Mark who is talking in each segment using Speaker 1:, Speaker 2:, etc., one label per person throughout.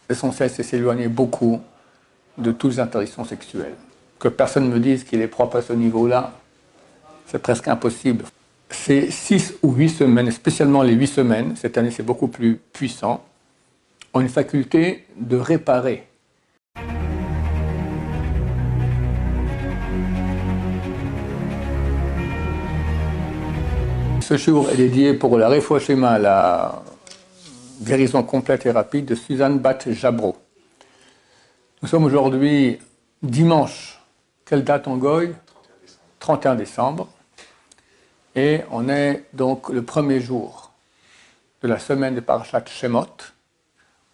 Speaker 1: l'essentiel, c'est s'éloigner beaucoup de toutes les interdictions sexuelles. Que personne me dise qu'il est propre à ce niveau-là, c'est presque impossible. Ces 6 ou 8 semaines, spécialement les 8 semaines, cette année c'est beaucoup plus puissant, ont une faculté de réparer. Ce jour est dédié pour la Refoua Shema, la guérison complète et rapide de Suzanne Bat Jabro. Nous sommes aujourd'hui dimanche. Quelle date en Goy? 31 décembre. Et on est donc le premier jour de la semaine de Parashat Shemot.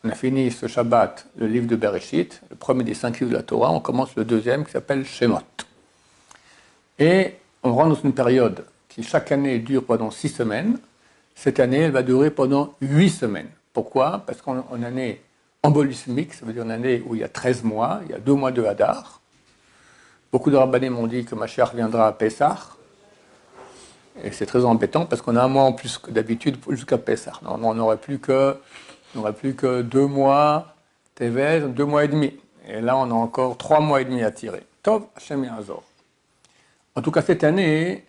Speaker 1: On a fini ce Shabbat, le livre de Bereshit, le premier des 5 livres de la Torah. On commence le deuxième qui s'appelle Shemot. Et on rentre dans une période qui chaque année dure pendant 6 semaines. Cette année, elle va durer pendant 8 semaines. Pourquoi? Parce qu'on a une année embolismique, ça veut dire une année où il y a 13 mois, il y a 2 mois de Hadar. Beaucoup de rabbanim m'ont dit que Mashiach viendra à Pessah. Et c'est très embêtant parce qu'on a un mois en plus que d'habitude jusqu'à Pessah. Non, on n'aurait plus que 2 mois, Tevez, 2 mois et demi. Et là, on a encore 3 mois et demi à tirer. Tov, Hashem Yazor. En tout cas, cette année,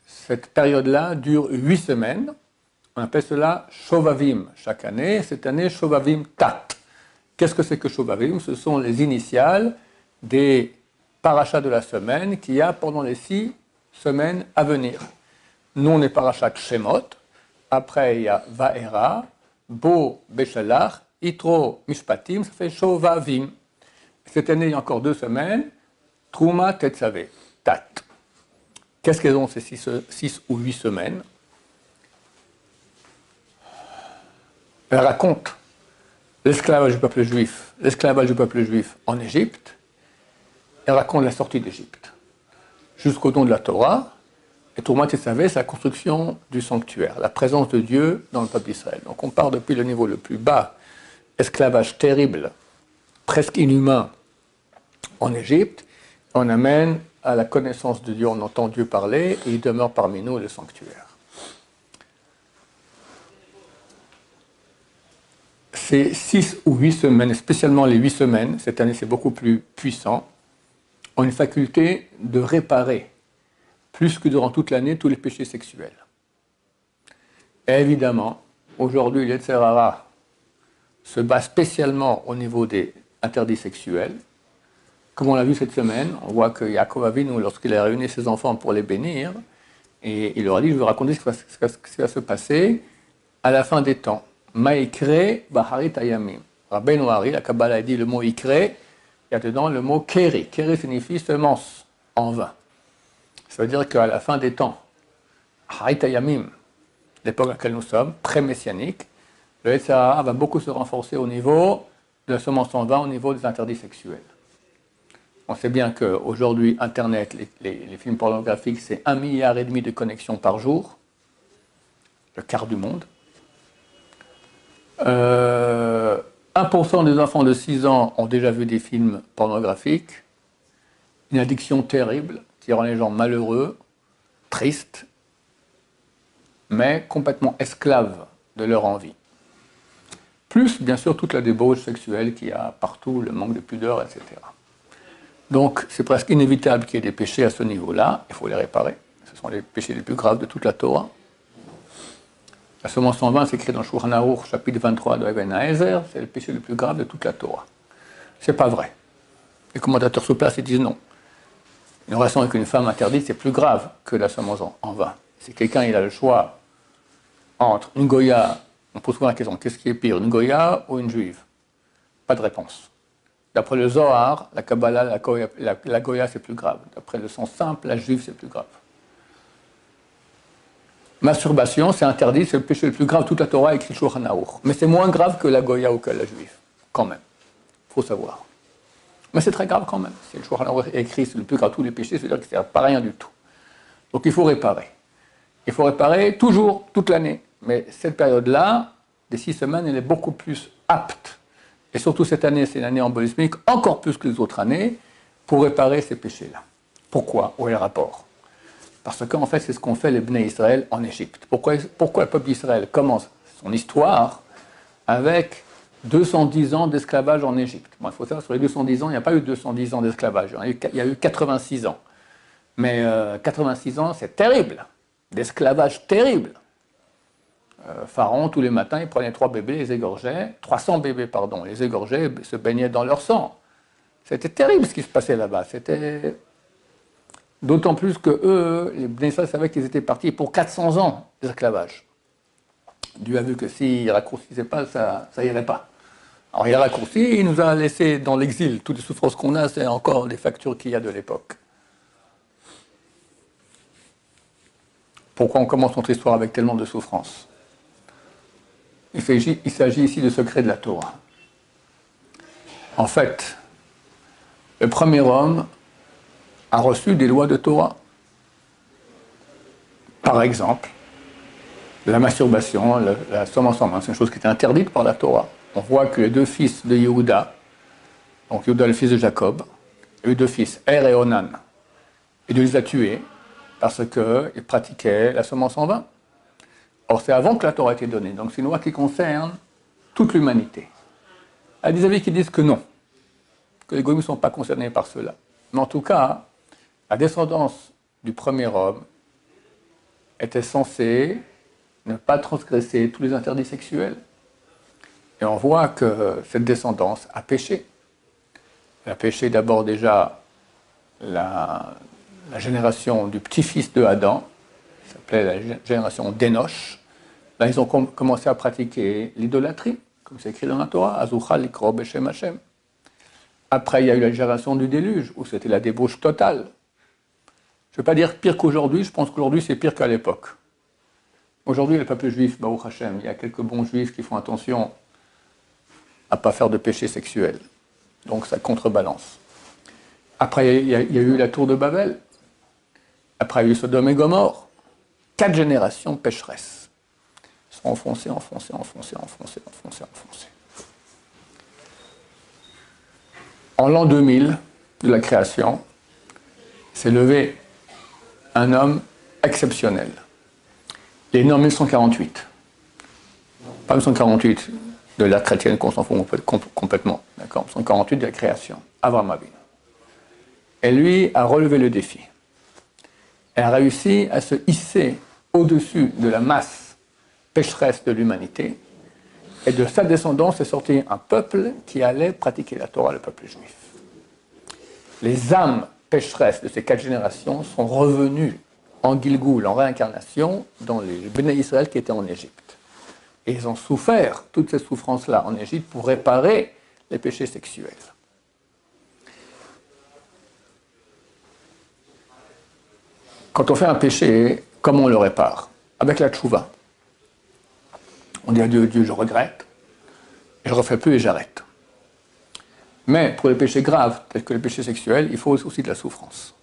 Speaker 1: cette période-là dure 8 semaines. On appelle cela Shovavim chaque année. Cette année, Shovavim Tat. Qu'est-ce que c'est que Shovavim? Ce sont les initiales des parachas de la semaine qu'il y a pendant les 6 semaines à venir. Nous, on est parachat Shemot. Après, il y a Vaera, Bo, Beshalach, Itro, Mishpatim. Ça fait Shovavim. Cette année, il y a encore 2 semaines. Trouma, Tetzavé, Tat. Qu'est-ce qu'elles ont ces 6 ou 8 semaines? Elle raconte l'esclavage du peuple juif en Égypte. Elle raconte la sortie d'Égypte jusqu'au don de la Torah. Et Trouma Tetzavé, c'est la construction du sanctuaire, la présence de Dieu dans le peuple d'Israël. Donc on part depuis le niveau le plus bas, esclavage terrible, presque inhumain en Égypte. On amène à la connaissance de Dieu, on entend Dieu parler, et il demeure parmi nous le sanctuaire. Ces 6 ou 8 semaines, spécialement les 8 semaines, cette année c'est beaucoup plus puissant, ont une faculté de réparer, plus que durant toute l'année, tous les péchés sexuels. Et évidemment, aujourd'hui, l'Yetzer Hara se bat spécialement au niveau des interdits sexuels. Comme on l'a vu cette semaine, on voit que Yaakov Avinu, lorsqu'il a réuni ses enfants pour les bénir, et il leur a dit, je vais vous raconter ce qui va se passer à la fin des temps. Maïkre Baharit Ayamim. Rabbeinu Hari, la Kabbalah a dit le mot Ikre, il y a dedans le mot Keri. Keri signifie semence, en vain. Ça veut dire qu'à la fin des temps, Harit Ayamim, l'époque à laquelle nous sommes, pré-messianique, le Yetzer Hara va beaucoup se renforcer au niveau de la semence en vain, au niveau des interdits sexuels. On sait bien qu'aujourd'hui, Internet, les films pornographiques, c'est 1,5 milliard de connexions par jour, le quart du monde. 1% des enfants de 6 ans ont déjà vu des films pornographiques. Une addiction terrible qui rend les gens malheureux, tristes, mais complètement esclaves de leur envie. Plus, bien sûr, toute la débauche sexuelle qu'il y a partout, le manque de pudeur, etc. Donc, c'est presque inévitable qu'il y ait des péchés à ce niveau-là. Il faut les réparer. Ce sont les péchés les plus graves de toute la Torah. La semence en vain, c'est écrit dans Shulchan Aruch, chapitre 23 de Even Haezer, c'est le péché le plus grave de toute la Torah. C'est pas vrai. Les commentateurs sur place, ils disent non. Une relation avec une femme interdite, c'est plus grave que la semence en vain. Si quelqu'un il a le choix entre une goya, on pose souvent la question, qu'est-ce qui est pire, une goya ou une juive? Pas de réponse. D'après le Zohar, la Kabbalah, la goya c'est plus grave. D'après le sens simple, la juive c'est plus grave. Masturbation, c'est interdit, c'est le péché le plus grave, toute la Torah écrit Shulchan Aruch. Mais c'est moins grave que la goya ou que la juive, quand même. Il faut savoir. Mais c'est très grave quand même. Si le Shulchan Aruch écrit c'est le plus grave de tous les péchés, c'est-à-dire que c'est pas rien du tout. Donc il faut réparer. Il faut réparer toujours, toute l'année. Mais cette période-là, des 6 semaines, elle est beaucoup plus apte. Et surtout cette année, c'est une année embolismique, encore plus que les autres années, pour réparer ces péchés-là. Pourquoi? Où est le rapport? Parce qu'en fait, c'est ce qu'ont fait les Bnei Israël en Égypte. Pourquoi le peuple d'Israël commence son histoire avec 210 ans d'esclavage en Égypte. Bon, il faut savoir, sur les 210 ans, il n'y a pas eu 210 ans d'esclavage. Il y a eu 86 ans. Mais 86 ans, c'est terrible. D'esclavage terrible. Pharaon, tous les matins, il prenait 3 bébés, les égorgeait. 300 bébés, pardon, les égorgeait, se baignaient dans leur sang. C'était terrible ce qui se passait là-bas. C'était... D'autant plus que eux, les Bnei Israël savaient qu'ils étaient partis pour 400 ans d'esclavage. Dieu a vu que s'il ne raccourcissait pas, ça n'irait pas. Alors il a raccourci, il nous a laissé dans l'exil. Toutes les souffrances qu'on a, c'est encore les factures qu'il y a de l'époque. Pourquoi on commence notre histoire avec tellement de souffrances? Il s'agit ici de secret de la Torah. En fait, le premier homme a reçu des lois de Torah. Par exemple, la masturbation, la semence en main, c'est une chose qui était interdite par la Torah. On voit que les 2 fils de Yehuda, donc Yehuda le fils de Jacob, il a eu 2 fils, Er et Onan, et Dieu les a tués parce qu'ils pratiquaient la semence en vin. Or, c'est avant que la Torah ait été donnée, donc c'est une loi qui concerne toute l'humanité. Il y a des avis qui disent que non, que les Goïms ne sont pas concernés par cela. Mais en tout cas, la descendance du premier homme était censée ne pas transgresser tous les interdits sexuels. Et on voit que cette descendance a péché. Elle a péché d'abord déjà la génération du petit-fils de Adam, qui s'appelait la génération d'Enoch. Là, ils ont commencé à pratiquer l'idolâtrie, comme c'est écrit dans la Torah, Azuchal likro beshem Hashem. Après, il y a eu la génération du déluge, où c'était la débauche totale. Je ne vais pas dire pire qu'aujourd'hui, je pense qu'aujourd'hui c'est pire qu'à l'époque. Aujourd'hui, le peuple juif, Baruch Hashem, il y a quelques bons juifs qui font attention à ne pas faire de péché sexuel. Donc ça contrebalance. Après, il y a eu la tour de Babel. Après, il y a eu Sodome et Gomorre. 4 générations pécheresses. Ils sont enfoncés. En l'an 2000 de la création, s'est levé un homme exceptionnel. Il est né en 1948. Pas 1948 de l'ère chrétienne qu'on s'en fout complètement. D'accord, 1948 de la création. Avraham Avinu. Et lui a relevé le défi. Elle a réussi à se hisser au-dessus de la masse pécheresse de l'humanité. Et de sa descendance est sorti un peuple qui allait pratiquer la Torah, le peuple juif. Les âmes pécheresses de ces 4 générations sont revenues en Gilgoul, en réincarnation, dans les Bnei Israël qui étaient en Égypte. Et ils ont souffert toutes ces souffrances-là en Égypte pour réparer les péchés sexuels. Quand on fait un péché, comment on le répare? Avec la tchouva. On dit à Dieu, Dieu, je regrette, je ne refais plus et j'arrête. Mais pour les péchés graves, tels que les péchés sexuels, il faut aussi de la souffrance.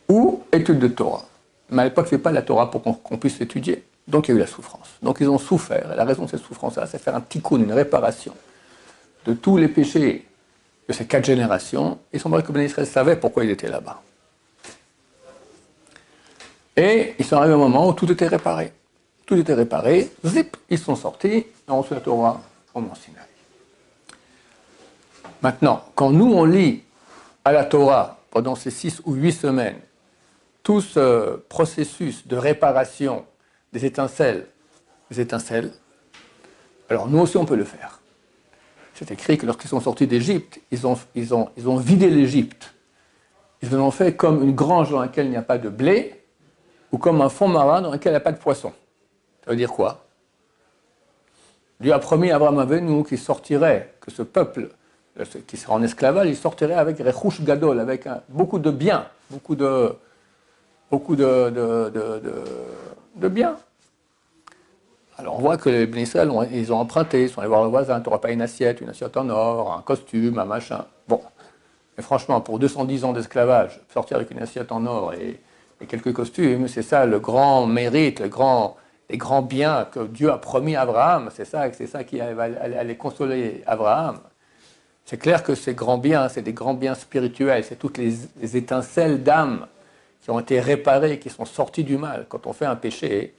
Speaker 1: Ou étude de Torah. Mais à l'époque, ce n'est pas la Torah pour qu'on puisse l'étudier. Donc il y a eu la souffrance. Donc ils ont souffert. Et la raison de cette souffrance-là, c'est faire un tikkun, une réparation de tous les péchés de ces 4 générations. Il semblerait que Bnei Israël savait pourquoi ils étaient là-bas. Et ils sont arrivés au moment où tout était réparé. Tout était réparé, zip, ils sont sortis, et on reçoit la Torah au Mont Sinaï. Maintenant, quand nous on lit à la Torah pendant ces 6 ou 8 semaines, tout ce processus de réparation des étincelles, alors nous aussi on peut le faire. C'est écrit que lorsqu'ils sont sortis d'Égypte, ils ont vidé l'Égypte. Ils en ont fait comme une grange dans laquelle il n'y a pas de blé, ou comme un fond marin dans lequel il n'y a pas de poisson. Ça veut dire quoi? Dieu a promis à Abraham Avinu qu'il sortirait, que ce peuple qui sera en esclavage, il sortirait avec Rechush Gadol, avec beaucoup de biens, beaucoup de biens. Alors on voit que les Bnei Israël, ils ont emprunté, ils sont allés voir le voisin, tu n'auras pas une assiette en or, un costume, un machin. Bon, mais franchement, pour 210 ans d'esclavage, sortir avec une assiette en or et quelques costumes, c'est ça le grand mérite, les grands biens que Dieu a promis à Abraham, c'est ça qui allait consoler Abraham. C'est clair que ces grands biens, c'est des grands biens spirituels, c'est toutes les étincelles d'âme qui ont été réparées, qui sont sorties du mal. Quand on fait un péché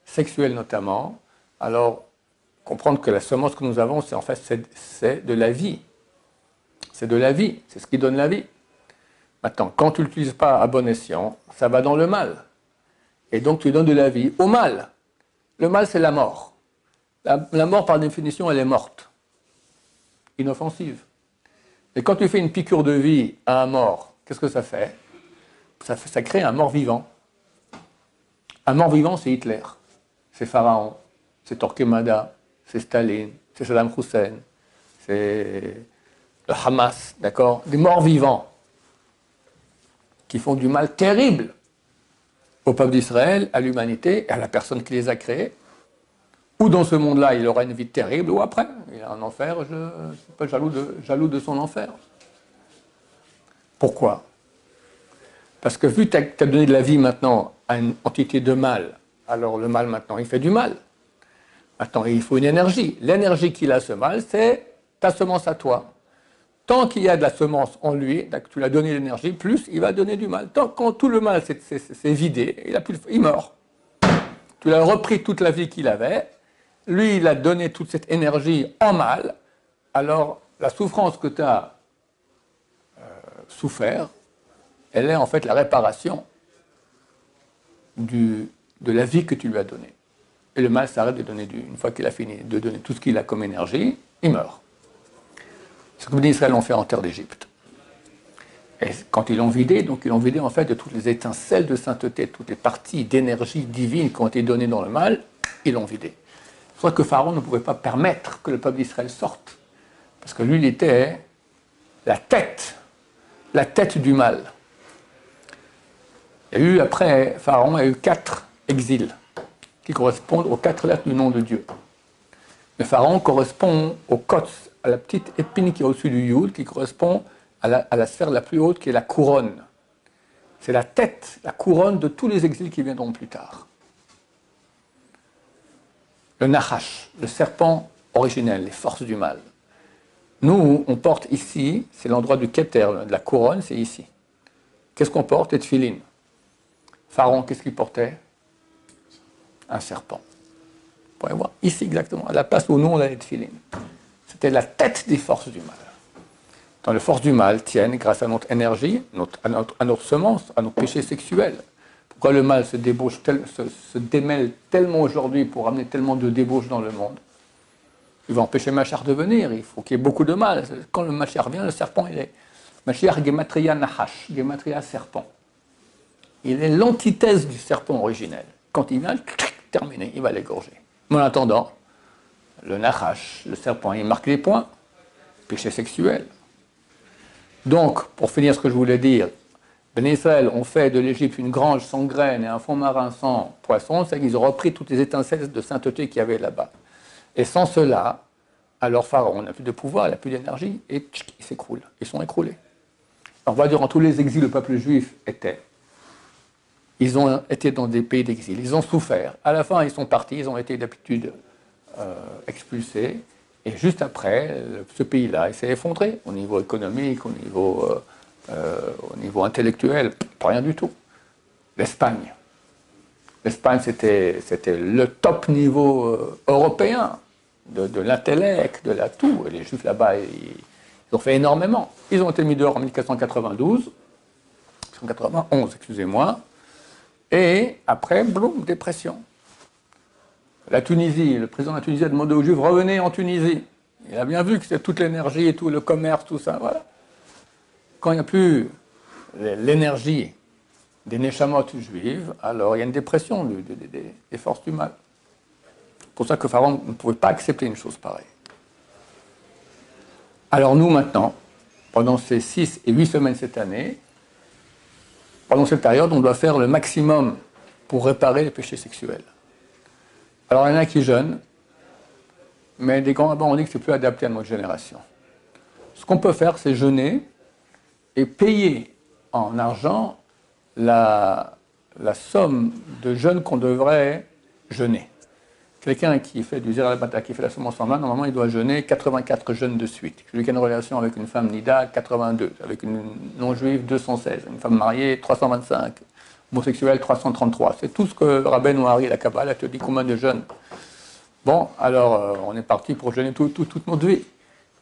Speaker 1: sexuel notamment, alors comprendre que la semence que nous avons, c'est en fait c'est de la vie. C'est de la vie, c'est ce qui donne la vie. Maintenant, quand tu ne l'utilises pas à bon escient, ça va dans le mal. Et donc tu donnes de la vie au mal. Le mal, c'est la mort. La mort, par définition, elle est morte. Inoffensive. Et quand tu fais une piqûre de vie à un mort, qu'est-ce que ça fait? Ça crée un mort-vivant. Un mort-vivant, c'est Hitler, c'est Pharaon, c'est Torquemada, c'est Staline, c'est Saddam Hussein, c'est le Hamas, d'accord? Des morts-vivants qui font du mal terrible au peuple d'Israël, à l'humanité et à la personne qui les a créés. Ou dans ce monde-là, il aura une vie terrible, ou après, il a un enfer, je ne suis pas jaloux de son enfer. Pourquoi? Parce que vu que tu as donné de la vie maintenant à une entité de mal, alors le mal maintenant, il fait du mal. Maintenant, il faut une énergie. L'énergie qu'il a, ce mal, c'est ta semence à toi. Tant qu'il y a de la semence en lui, tu lui as donné l'énergie, plus il va donner du mal. Quand tout le mal s'est vidé, il meurt. Tu lui as repris toute la vie qu'il avait, lui, il a donné toute cette énergie en mal, alors la souffrance que tu as souffert, elle est en fait la réparation de la vie que tu lui as donnée. Et le mal s'arrête de donner une fois qu'il a fini de donner tout ce qu'il a comme énergie, il meurt. C'est ce que les Israéliens ont fait en terre d'Égypte. Et quand ils l'ont vidé, donc ils l'ont vidé en fait de toutes les étincelles de sainteté, toutes les parties d'énergie divine qui ont été données dans le mal, ils l'ont vidé. C'est pour ça que Pharaon ne pouvait pas permettre que le peuple d'Israël sorte. Parce que lui, il était la tête du mal. Il y a eu, après Pharaon, il y a eu 4 exils qui correspondent aux 4 lettres du nom de Dieu. Le Pharaon correspond au Kotz, à la petite épine qui est au-dessus du Yud, qui correspond à la sphère la plus haute, qui est la couronne. C'est la tête, la couronne de tous les exils qui viendront plus tard. Le Nachash, le serpent originel, les forces du mal. Nous, on porte ici, c'est l'endroit du Keter, de la couronne, c'est ici. Qu'est-ce qu'on porte? Les tefilines. Pharaon, qu'est-ce qu'il portait? Un serpent. Vous pourrez voir, ici exactement, à la place où nous on a les tefilines. C'était la tête des forces du mal. Dans les forces du mal tiennent, grâce à notre énergie, à notre semence, à nos péchés sexuels. Pourquoi le mal se démêle tellement aujourd'hui pour amener tellement de débauche dans le monde? Il va empêcher Mashiach de venir, il faut qu'il y ait beaucoup de mal. Quand le Mashiach vient, le serpent, il est Mashiach Gematria Nahash, Gematria serpent. Il est l'antithèse du serpent originel. Quand il vient, terminé, il va l'égorger. Mais en attendant, le Nahash, le serpent, il marque les points. Péché sexuel. Donc, pour finir ce que je voulais dire, Ben Israël ont fait de l'Égypte une grange sans graines et un fond marin sans poissons, c'est qu'ils ont repris toutes les étincelles de sainteté qu'il y avait là-bas. Et sans cela, alors Pharaon n'a plus de pouvoir, il n'a plus d'énergie, et il s'écroule. Ils sont écroulés. On va dire, en tous les exils, le peuple juif ils ont été dans des pays d'exil, ils ont souffert. À la fin, ils sont partis, ils ont été d'habitude expulsés. Et juste après, ce pays-là, il s'est effondré au niveau économique, au niveau intellectuel, pas rien du tout. L'Espagne. L'Espagne, c'était le top niveau européen de l'intellect, de la tout. Et les Juifs là-bas, ils ont fait énormément. Ils ont été mis dehors en 1492, 1991, excusez-moi. Et après, boum, dépression. La Tunisie, le président de la Tunisie a demandé aux Juifs, revenez en Tunisie. Il a bien vu que c'est toute l'énergie et tout, le commerce, tout ça, voilà. Quand il n'y a plus l'énergie des neshamot juives, alors il y a une dépression des forces du mal. C'est pour ça que Pharaon ne pouvait pas accepter une chose pareille. Alors nous, maintenant, pendant ces 6 et 8 semaines cette année, pendant cette période, on doit faire le maximum pour réparer les péchés sexuels. Alors, il y en a qui jeûnent, mais des grands rabbins ont dit que c'est plus adapté à notre génération. Ce qu'on peut faire, c'est jeûner et payer en argent la somme de jeûne qu'on devrait jeûner. Quelqu'un qui fait du zéro qui fait la semence en main, normalement, il doit jeûner 84 jeûnes de suite. Celui qui a une relation avec une femme nida, 82. Avec une non-juive, 216. Une femme mariée, 325. Homosexuel, 333. C'est tout ce que Rabbeinu Ari, la Kabbalah, te dit combien de jeûnes Bon, alors on est parti pour jeûner toute notre vie.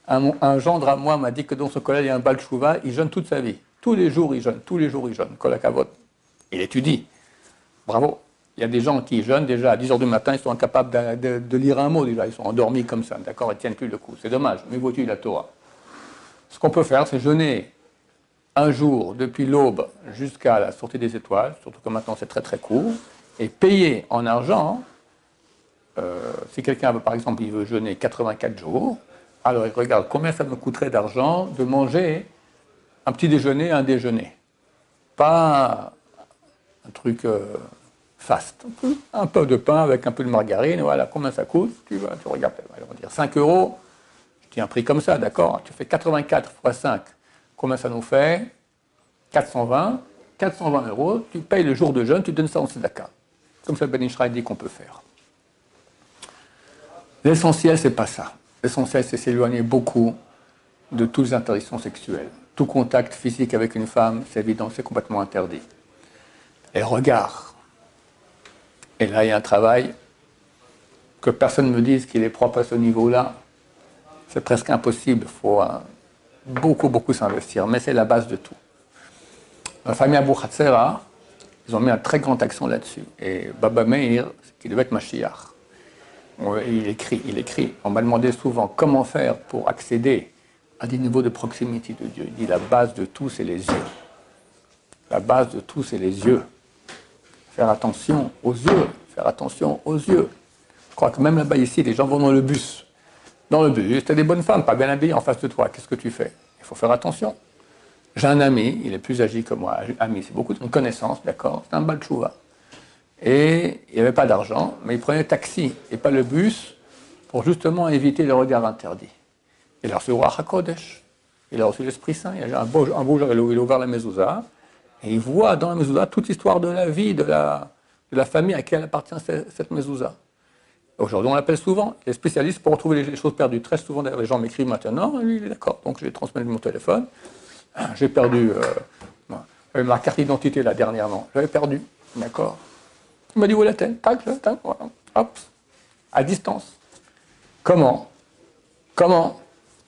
Speaker 1: Un gendre à moi m'a dit que dans son collège, il y a un Baal Tshuva, il jeûne toute sa vie. Tous les jours, il jeûne, tous les jours, il jeûne. Kol hakavod. Il étudie. Bravo. Il y a des gens qui jeûnent déjà à 10 h du matin, ils sont incapables de lire un mot déjà, ils sont endormis comme ça, d'accord, ils ne tiennent plus le coup. C'est dommage, mais vaut-il la Torah. Ce qu'on peut faire, c'est jeûner un jour depuis l'aube jusqu'à la sortie des étoiles, surtout que maintenant c'est très très court, et payer en argent, si quelqu'un, par exemple, il veut jeûner 84 jours, alors il regarde combien ça me coûterait d'argent de manger un petit déjeuner, un déjeuner. Pas un truc fast. Un peu de pain avec un peu de margarine, voilà, combien ça coûte, tu regardes, on va dire 5 euros, je dis un prix comme ça, d'accord, tu fais 84 fois 5, combien ça nous fait 420 euros, tu payes le jour de jeûne, tu donnes ça en tzedaka. Comme ça, Ben Ishraï dit qu'on peut faire. L'essentiel, c'est pas ça. L'essentiel, c'est s'éloigner beaucoup de toutes les interdictions sexuelles. Tout contact physique avec une femme, c'est évident, c'est complètement interdit. Et le regard. Et là, il y a un travail que personne ne me dise qu'il est propre à ce niveau-là. C'est presque impossible. Il faut beaucoup s'investir. Mais c'est la base de tout. La famille Abou Hatzera, ils ont mis un très grand accent là-dessus. Et Baba Meir, qui devait être Mashiach, il écrit. On m'a demandé souvent comment faire pour accéder à des niveaux de proximité de Dieu. Il dit la base de tout, c'est les yeux. La base de tout, c'est les yeux. Faire attention aux yeux. Faire attention aux yeux. Je crois que même là-bas, ici, les gens vont dans le bus. Dans le bus, tu as des bonnes femmes, pas bien habillées en face de toi. Qu'est-ce que tu fais? Il faut faire attention. J'ai un ami, il est plus âgé que moi. Ami, c'est beaucoup de connaissances, d'accord? C'est un Baal Tshuva. Et il n'y avait pas d'argent, mais il prenait le taxi et pas le bus pour justement éviter le regard interdit. Il a reçu le Ruach HaKodesh, il a reçu l'Esprit Saint. Il y a un beau jour, il a ouvert la mezouza et il voit dans la mezouza toute l'histoire de la vie, de la famille à laquelle appartient cette mezouza. Aujourd'hui, on l'appelle souvent les spécialistes pour retrouver les choses perdues. Très souvent, d'ailleurs, les gens m'écrivent maintenant, lui, il est d'accord. Donc, je lui ai transmis mon téléphone. J'ai perdu ma carte d'identité, là, dernièrement. J'avais perdu, d'accord. Il m'a dit, où est-elle? Tac, voilà. Hop, à distance. Comment?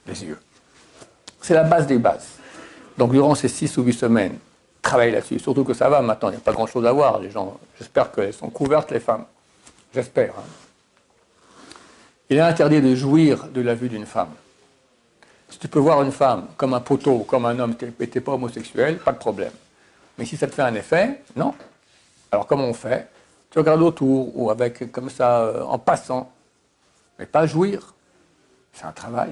Speaker 1: Les yeux. C'est la base des bases. Donc, durant ces 6 ou 8 semaines, travaillez là-dessus. Surtout que ça va maintenant, il n'y a pas grand-chose à voir. Les gens, j'espère qu'elles sont couvertes, les femmes. J'espère. Hein. Il est interdit de jouir de la vue d'une femme. Si tu peux voir une femme comme un poteau ou comme un homme et tu n'es pas homosexuel, pas de problème. Mais si ça te fait un effet, non. Alors, comment on fait? Tu regardes autour ou avec, comme ça, en passant. Mais pas jouir. C'est un travail.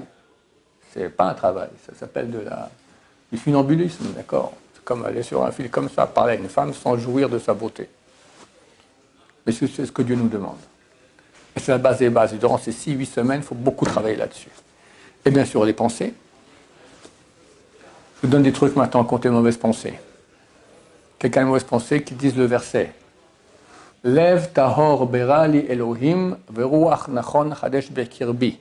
Speaker 1: C'est pas un travail. Ça s'appelle du funambulisme, d'accord? C'est comme aller sur un fil comme ça, parler à une femme sans jouir de sa beauté. Mais c'est ce que Dieu nous demande. Et c'est la base des bases. Et durant ces 6-8 semaines, il faut beaucoup travailler là-dessus. Et bien sûr, les pensées. Je vous donne des trucs maintenant contre les mauvaises pensées. Quelqu'un a une mauvaise pensée qui dise le verset. Lev tahor berali Elohim veruach nachon chadesh bekirbi.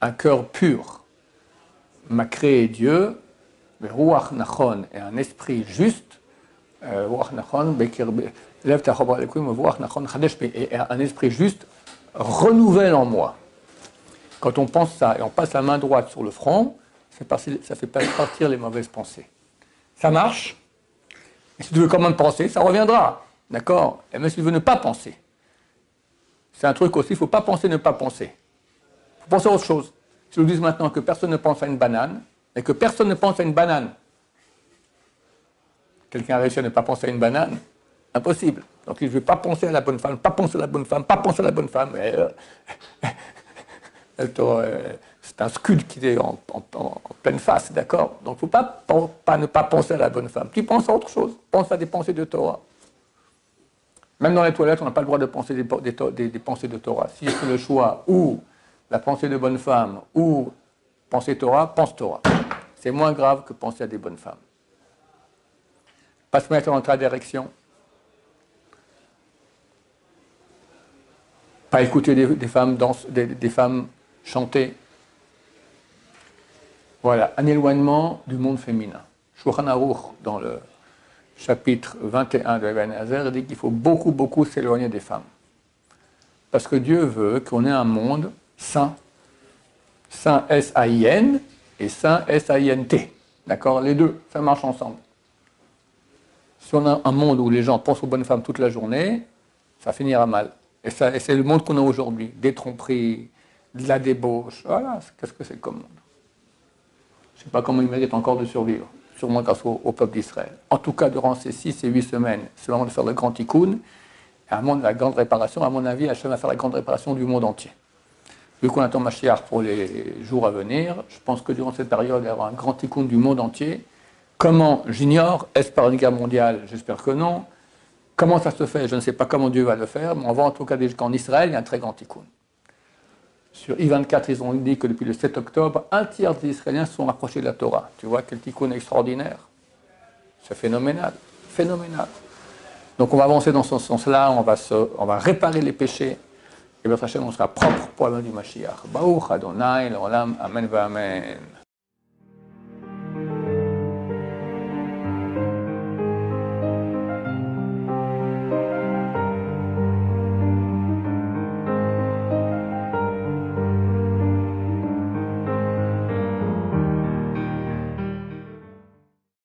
Speaker 1: Un cœur pur m'a créé Dieu, veruach nachon, et un esprit juste, veruach nachon bekirbi. Lev tahor berali Elohim veruach nachon chadesh bekirbi. Et un esprit juste renouvelle en moi. Quand on pense ça et on passe la main droite sur le front, ça fait partir les mauvaises pensées. Ça marche. Et si tu veux quand même penser, ça reviendra. D'accord? Et même si tu veux ne pas penser. C'est un truc aussi, il ne faut pas penser, ne pas penser. Il faut penser à autre chose. Si nous disons maintenant que personne ne pense à une banane, et que personne ne pense à une banane, quelqu'un a réussi à ne pas penser à une banane? Impossible. Donc il ne veut pas penser à la bonne femme, pas penser à la bonne femme, pas penser à la bonne femme. C'est un scud qui est en pleine face, d'accord? Donc il ne faut pas ne pas penser à la bonne femme. Tu penses à autre chose. Pense à des pensées de Torah. Même dans les toilettes, on n'a pas le droit de penser des pensées de Torah. Si c'est le choix, ou la pensée de bonne femme, ou penser Torah, pense Torah. C'est moins grave que penser à des bonnes femmes. Pas se mettre dans ta direction. Pas écouter des femmes chanter. Voilà, un éloignement du monde féminin. Shulchan Aruch, dans le chapitre 21 de Ibn Hazer, dit qu'il faut beaucoup s'éloigner des femmes. Parce que Dieu veut qu'on ait un monde saint. Saint S-A-I-N et saint S-A-I-N-T. D'accord? Les deux, ça marche ensemble. Si on a un monde où les gens pensent aux bonnes femmes toute la journée, ça finira mal. Et c'est le monde qu'on a aujourd'hui. Des tromperies, de la débauche. Voilà, qu'est-ce que c'est comme monde? Je ne sais pas comment il mérite encore de survivre. Sûrement grâce au peuple d'Israël. En tout cas, durant ces 6 et 8 semaines, c'est le moment de faire le grand tikkun. Et à la grande réparation, à mon avis, Hachem va faire la grande réparation du monde entier. Vu qu'on attend Mashiach pour les jours à venir, je pense que durant cette période, il y aura un grand tikkun du monde entier. Comment? J'ignore. Est-ce par une guerre mondiale? J'espère que non. Comment ça se fait? Je ne sais pas comment Dieu va le faire, mais on voit en tout cas qu'en Israël, il y a un très grand tikkun. Sur I-24, ils ont dit que depuis le 7 octobre, un tiers des Israéliens se sont rapprochés de la Torah. Tu vois quel tikkun extraordinaire. C'est phénoménal. Phénoménal. Donc on va avancer dans ce sens-là, on va réparer les péchés. Et votre Hachem, on sera propre pour la main du Mashiach. Baruch Adonai, l'olam, amen, amen.